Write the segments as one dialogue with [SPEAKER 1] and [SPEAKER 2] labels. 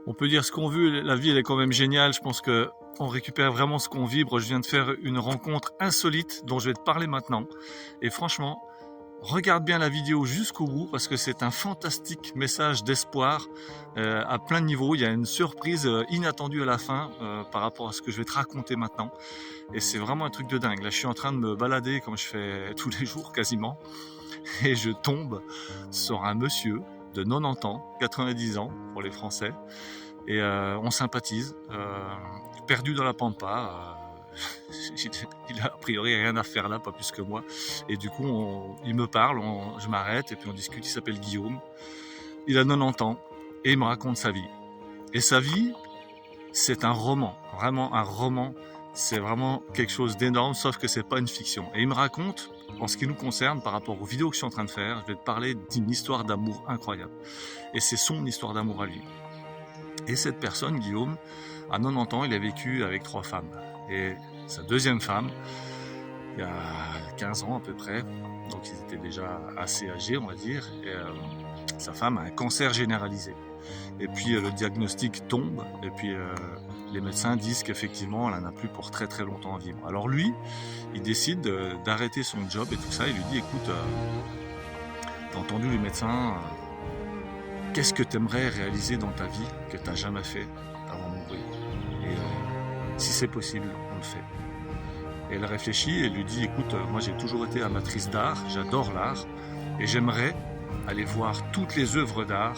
[SPEAKER 1] On peut dire ce qu'on veut, la vie elle est quand même géniale, je pense que on récupère vraiment ce qu'on vibre. Je viens de faire une rencontre insolite dont je vais te parler maintenant. Et franchement, regarde bien la vidéo jusqu'au bout parce que c'est un fantastique message d'espoir à plein de niveaux. Il y a une surprise inattendue à la fin par rapport à ce que je vais te raconter maintenant. Et c'est vraiment un truc de dingue. Là, je suis en train de me balader comme je fais tous les jours quasiment. Et je tombe sur un monsieur de 90 ans, 90 ans pour les Français. Et on sympathise, perdu dans la pampa. Il a a priori rien à faire là, pas plus que moi. Et du coup, il me parle, je m'arrête et puis on discute. Il s'appelle Guillaume. Il a 90 ans et il me raconte sa vie. Et sa vie, c'est un roman, vraiment un roman. C'est vraiment quelque chose d'énorme, sauf que c'est pas une fiction. Et il me raconte, en ce qui nous concerne, par rapport aux vidéos que je suis en train de faire, je vais te parler d'une histoire d'amour incroyable. Et c'est son histoire d'amour à lui. Et cette personne, Guillaume, à 90 ans, il a vécu avec 3 femmes. Et sa deuxième femme, il y a 15 ans à peu près, donc ils étaient déjà assez âgés, on va dire, et sa femme a un cancer généralisé. Et puis le diagnostic tombe, et puis les médecins disent qu'effectivement, elle n'en a plus pour très très longtemps à vivre. Alors lui, il décide d'arrêter son job et tout ça, il lui dit, écoute, t'as entendu les médecins, qu'est-ce que tu aimerais réaliser dans ta vie que tu n'as jamais fait avant de mourir? Et si c'est possible, on le fait. Et elle réfléchit et lui dit, écoute, moi j'ai toujours été amatrice d'art, j'adore l'art, et j'aimerais aller voir toutes les œuvres d'art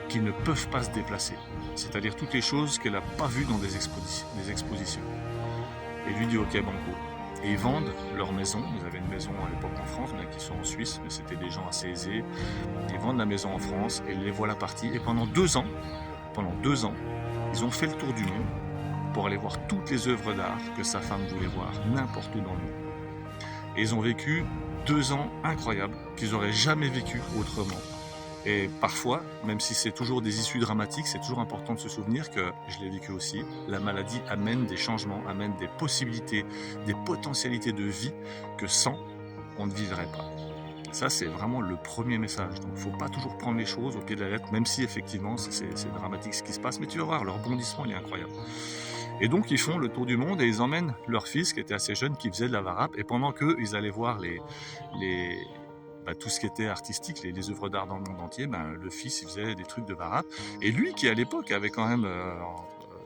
[SPEAKER 1] qui ne peuvent pas se déplacer. C'est-à-dire toutes les choses qu'elle n'a pas vues dans des expositions. Et il lui dit, ok, banco. Et ils vendent leur maison. Ils avaient une maison à l'époque en France, bien qu'ils soient en Suisse, mais c'était des gens assez aisés. Ils vendent la maison en France et les voilà partis. Et pendant 2 ans, ils ont fait le tour du monde pour aller voir toutes les œuvres d'art que sa femme voulait voir, n'importe où dans le monde. Et ils ont vécu 2 ans incroyables qu'ils n'auraient jamais vécu autrement. Et parfois, même si c'est toujours des issues dramatiques, c'est toujours important de se souvenir que, je l'ai vécu aussi, la maladie amène des changements, amène des possibilités, des potentialités de vie que sans, on ne vivrait pas. Ça, c'est vraiment le premier message. Donc, il ne faut pas toujours prendre les choses au pied de la lettre, même si effectivement, c'est dramatique ce qui se passe. Mais tu vas voir, leur rebondissement, il est incroyable. Et donc, ils font le tour du monde et ils emmènent leur fils, qui était assez jeune, qui faisait de la varap. Et pendant qu'ils allaient voir tout ce qui était artistique, les œuvres d'art dans le monde entier, le fils, il faisait des trucs de varap. Et lui, qui à l'époque avait quand même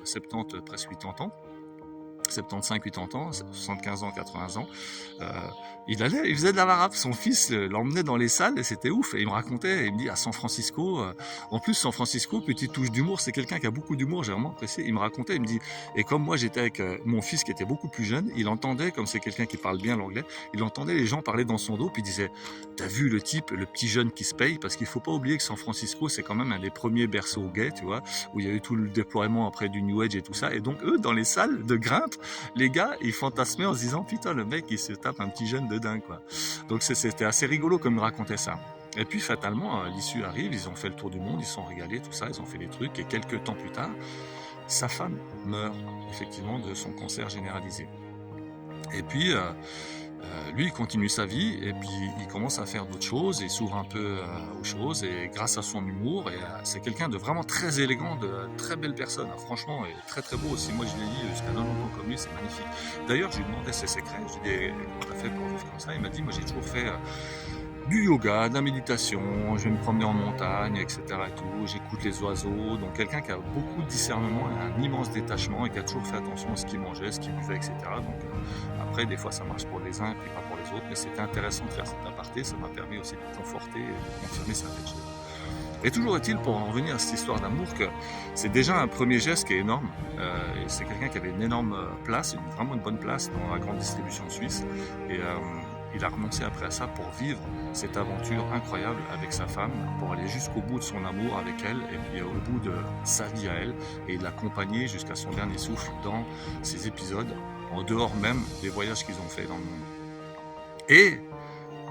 [SPEAKER 1] 70, presque 80 ans, 75, 80 ans, 75 ans, 80 ans, il faisait de la varap. Son fils l'emmenait dans les salles et c'était ouf. Et il me racontait, il me dit à San Francisco, en plus San Francisco, petite touche d'humour, c'est quelqu'un qui a beaucoup d'humour, j'ai vraiment apprécié. Il me racontait, il me dit, et comme moi j'étais avec mon fils qui était beaucoup plus jeune, il entendait, comme c'est quelqu'un qui parle bien l'anglais, il entendait les gens parler dans son dos, puis il disait, t'as vu le type, le petit jeune qui se paye, parce qu'il faut pas oublier que San Francisco, c'est quand même un des premiers berceaux gays, tu vois, où il y a eu tout le déploiement après du New Age et tout ça. Et donc eux, dans les salles de grimpe, les gars, ils fantasmaient en se disant, putain, le mec, il se tape un petit jeune de dingue, quoi. Donc c'était assez rigolo comme il racontait ça. Et puis fatalement, l'issue arrive, ils ont fait le tour du monde, ils sont régalés, tout ça, ils ont fait des trucs, et quelques temps plus tard, sa femme meurt, effectivement, de son cancer généralisé. Et puis, lui, il continue sa vie, et puis il commence à faire d'autres choses, il s'ouvre un peu aux choses, et grâce à son humour, et c'est quelqu'un de vraiment très élégant, de très belle personne, franchement, et très très beau aussi. Moi, je l'ai dit, jusqu'à 90 ans comme lui, c'est magnifique. D'ailleurs, je lui demandais ses secrets, je lui ai dit, comment t'as fait pour vivre comme ça? Il m'a dit, moi, j'ai toujours fait du yoga, de la méditation, je vais me promener en montagne, etc. Et tout, j'écoute les oiseaux, donc quelqu'un qui a beaucoup de discernement, un immense détachement et qui a toujours fait attention à ce qu'il mangeait, ce qu'il buvait, etc. Donc après, des fois ça marche pour les uns et puis pas pour les autres, mais c'était intéressant de faire cet aparté, ça m'a permis aussi de conforter et de confirmer certaines choses. Et toujours est-il, pour en revenir à cette histoire d'amour, que c'est déjà un premier geste qui est énorme. Et c'est quelqu'un qui avait une énorme place, vraiment une bonne place dans la grande distribution suisse. Et il a renoncé après à ça pour vivre cette aventure incroyable avec sa femme, pour aller jusqu'au bout de son amour avec elle, et puis au bout de sa vie à elle, et de l'accompagner jusqu'à son dernier souffle dans ces épisodes, en dehors même des voyages qu'ils ont fait dans le monde. Et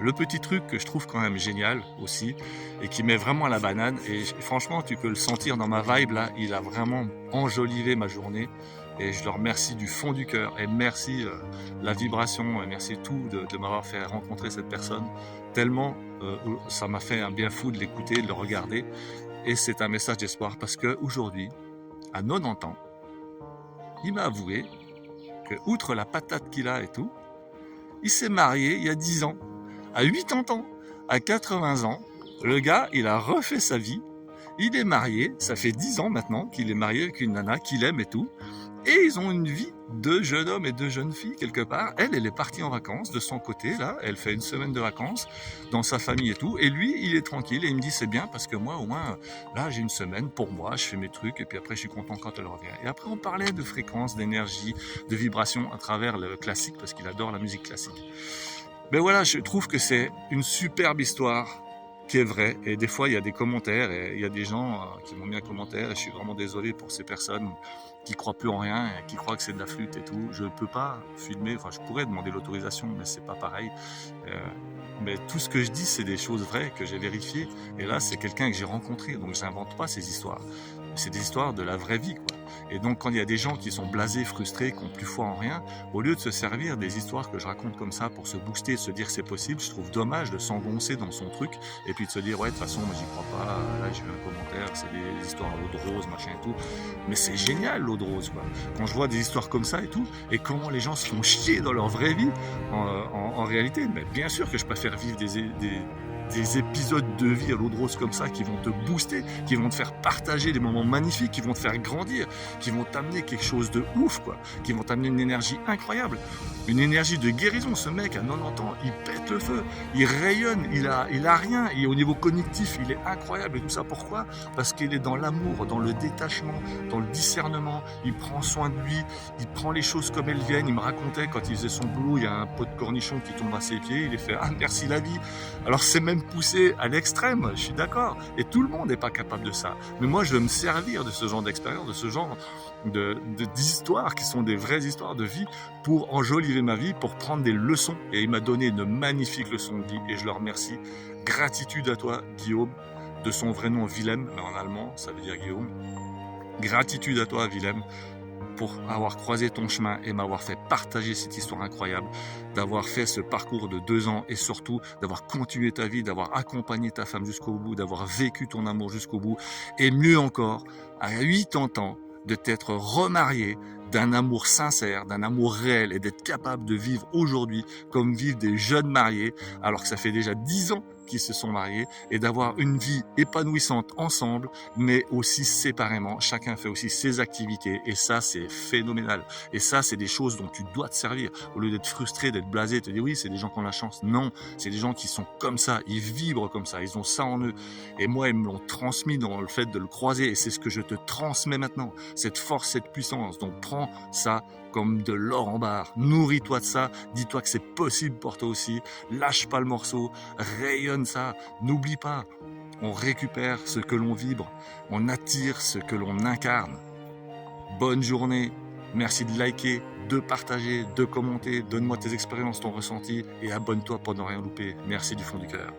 [SPEAKER 1] le petit truc que je trouve quand même génial aussi, et qui met vraiment la banane, et franchement tu peux le sentir dans ma vibe là, il a vraiment enjolivé ma journée, et je le remercie du fond du cœur, et merci la vibration, et merci tout de m'avoir fait rencontrer cette personne, tellement ça m'a fait un bien fou de l'écouter, de le regarder, et c'est un message d'espoir, parce qu'aujourd'hui, à 90 ans, il m'a avoué que, outre la patate qu'il a et tout, il s'est marié il y a 10 ans, à 80 ans, à 80 ans. Le gars, il a refait sa vie. Il est marié, ça fait 10 ans maintenant qu'il est marié avec une nana qu'il aime et tout. Et ils ont une vie de jeune homme et de jeune fille quelque part. Elle est partie en vacances de son côté, là. Elle fait une semaine de vacances dans sa famille et tout. Et lui, il est tranquille et il me dit c'est bien parce que moi, au moins, là, j'ai une semaine pour moi, je fais mes trucs et puis après, je suis content quand elle revient. Et après, on parlait de fréquence, d'énergie, de vibration à travers le classique parce qu'il adore la musique classique. Mais voilà, je trouve que c'est une superbe histoire qui est vraie. Et des fois, il y a des commentaires et il y a des gens qui m'ont mis un commentaire et je suis vraiment désolé pour ces personnes qui croient plus en rien et qui croient que c'est de la flûte et tout. Je ne peux pas filmer, enfin je pourrais demander l'autorisation, mais c'est pas pareil. Mais tout ce que je dis, c'est des choses vraies que j'ai vérifiées. Et là, c'est quelqu'un que j'ai rencontré, donc je n'invente pas ces histoires. C'est des histoires de la vraie vie, quoi. Et donc, quand il y a des gens qui sont blasés, frustrés, qui n'ont plus foi en rien, au lieu de se servir des histoires que je raconte comme ça pour se booster, de se dire c'est possible, je trouve dommage de s'engoncer dans son truc et puis de se dire ouais, de toute façon, moi j'y crois pas, là j'ai vu un commentaire, c'est des histoires à l'eau de rose, machin et tout. Mais c'est génial l'eau de rose, quoi. Quand je vois des histoires comme ça et tout, et comment les gens se font chier dans leur vraie vie, en réalité, mais bien sûr que je préfère vivre des épisodes de vie à l'eau de rose comme ça qui vont te booster, qui vont te faire partager des moments magnifiques, qui vont te faire grandir, qui vont t'amener quelque chose de ouf, quoi, qui vont t'amener une énergie incroyable, une énergie de guérison. Ce mec à 90 ans, il pète le feu, il rayonne, il a rien, et au niveau cognitif, il est incroyable. Et tout ça, pourquoi? Parce qu'il est dans l'amour, dans le détachement, dans le discernement, il prend soin de lui, il prend les choses comme elles viennent. Il me racontait quand il faisait son boulot, il y a un pot de cornichon qui tombe à ses pieds, il est fait « Ah, merci la vie ». Alors c'est même poussé à l'extrême, je suis d'accord, et tout le monde n'est pas capable de ça. Mais moi, je veux me servir de ce genre d'expérience, de ce genre d'histoires qui sont des vraies histoires de vie pour enjoliver ma vie, pour prendre des leçons. Et il m'a donné une magnifique leçon de vie et je le remercie. Gratitude à toi, Guillaume, de son vrai nom Willem, mais en allemand, ça veut dire Guillaume. Gratitude à toi, Willem, pour avoir croisé ton chemin et m'avoir fait partager cette histoire incroyable, d'avoir fait ce parcours de 2 ans et surtout d'avoir continué ta vie, d'avoir accompagné ta femme jusqu'au bout, d'avoir vécu ton amour jusqu'au bout et mieux encore, à 80 ans, de t'être remarié d'un amour sincère, d'un amour réel et d'être capable de vivre aujourd'hui comme vivent des jeunes mariés alors que ça fait déjà 10 ans qui se sont mariés et d'avoir une vie épanouissante ensemble mais aussi séparément. Chacun fait aussi ses activités et ça c'est phénoménal. Et ça c'est des choses dont tu dois te servir au lieu d'être frustré, d'être blasé, de te dire oui c'est des gens qui ont la chance. Non, c'est des gens qui sont comme ça, ils vibrent comme ça, ils ont ça en eux. Et moi ils me l'ont transmis dans le fait de le croiser et c'est ce que je te transmets maintenant. Cette force, cette puissance. Donc prends ça comme de l'or en barre. Nourris-toi de ça. Dis-toi que c'est possible pour toi aussi. Lâche pas le morceau. Rayonne ça. N'oublie pas. On récupère ce que l'on vibre. On attire ce que l'on incarne. Bonne journée. Merci de liker, de partager, de commenter. Donne-moi tes expériences, ton ressenti et abonne-toi pour ne rien louper. Merci du fond du cœur.